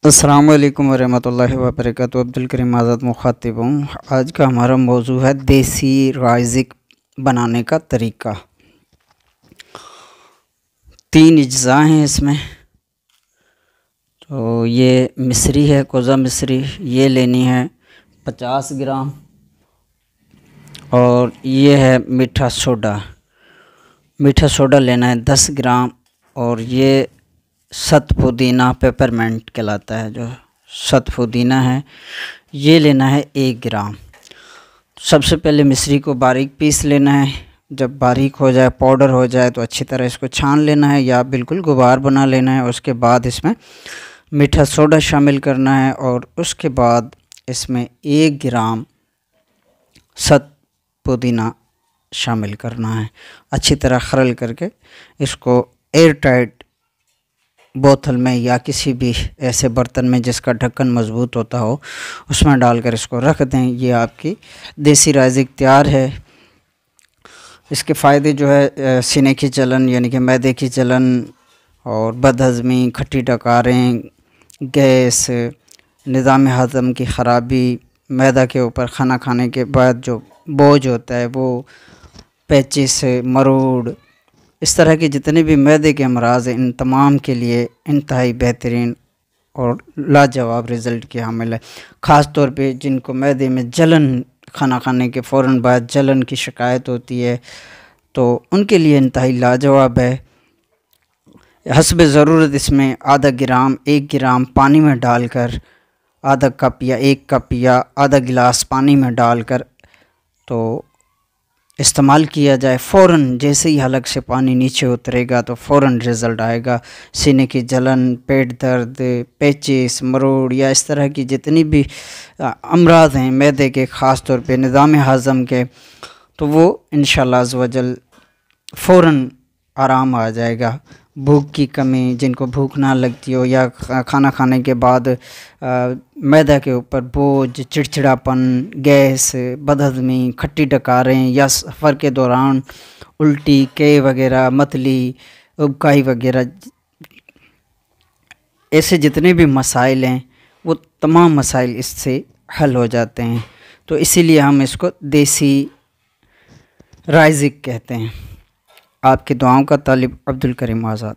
अस्सलाम वालेकुम वरहमतुल्लाहि वबरकातुहू। अब्दुल करीम आज़ाद मुखातिब हूँ। आज का हमारा मौजू है देसी राइज़िक बनाने का तरीका। 3 अज्ज़ा हैं इसमें। तो ये मिश्री है, कोज़ा मिश्री, ये लेनी है 50 ग्राम। और ये है मीठा सोडा लेना है 10 ग्राम। और ये सत पुदीना पेपरमेंट कहलाता है, जो सत पुदीना है, ये लेना है 1 ग्राम। सबसे पहले मिश्री को बारीक पीस लेना है। जब बारीक हो जाए, पाउडर हो जाए, तो अच्छी तरह इसको छान लेना है या बिल्कुल गुबार बना लेना है। उसके बाद इसमें मीठा सोडा शामिल करना है और उसके बाद इसमें 1 ग्राम सत पुदीना शामिल करना है। अच्छी तरह खरल करके इसको एयर टाइट बोतल में या किसी भी ऐसे बर्तन में जिसका ढक्कन मज़बूत होता हो, उसमें डालकर इसको रख दें। ये आपकी देसी राइज़िक तैयार है। इसके फ़ायदे जो है सीने की जलन यानी कि मैदे की जलन और बदहज़मी, खट्टी डकारें, गैस, निज़ाम हज़म की ख़राबी, मैदा के ऊपर खाना खाने के बाद जो बोझ होता है वो, पेचिस, मरोड़, इस तरह के जितने भी मैदे के अमराज़ हैं, इन तमाम के लिए इंतहाई बेहतरीन और लाजवाब रिज़ल्ट की हामिल है। ख़ास तौर पे जिनको मैदे में जलन, खाना खाने के फ़ौरन बाद जलन की शिकायत होती है, तो उनके लिए इंतहाई लाजवाब है। हस्ब ज़रूरत इसमें आधा ग्राम 1 ग्राम पानी में डालकर, आधा कप या 1 कप या आधा गिलास पानी में डालकर तो इस्तेमाल किया जाए। फ़ौरन जैसे ही हलक से पानी नीचे उतरेगा तो फ़ौरन रिज़ल्ट आएगा। सीने की जलन, पेट दर्द, पेचिस, मरोड़ या इस तरह की जितनी भी अमराज़ हैं मैदे के, ख़ास तौर पे निज़ाम हज़म के, तो वो इंशाअल्लाह अज़्ज़ व जल फ़ौरन आराम आ जाएगा। भूख की कमी, जिनको भूख ना लगती हो या खाना खाने के बाद मैदा के ऊपर बोझ, चिड़चिड़ापन, गैस, बदहज़मी, खट्टी डकारें या सफ़र के दौरान उल्टी, कै वगैरह, मतली, उबकाई वगैरह, ऐसे जितने भी मसाइल हैं वो तमाम मसाइल इससे हल हो जाते हैं। तो इसीलिए हम इसको देसी राइज़िक कहते हैं। आपकी दुआओं का तालिब, अब्दुल करीम आज़ाद।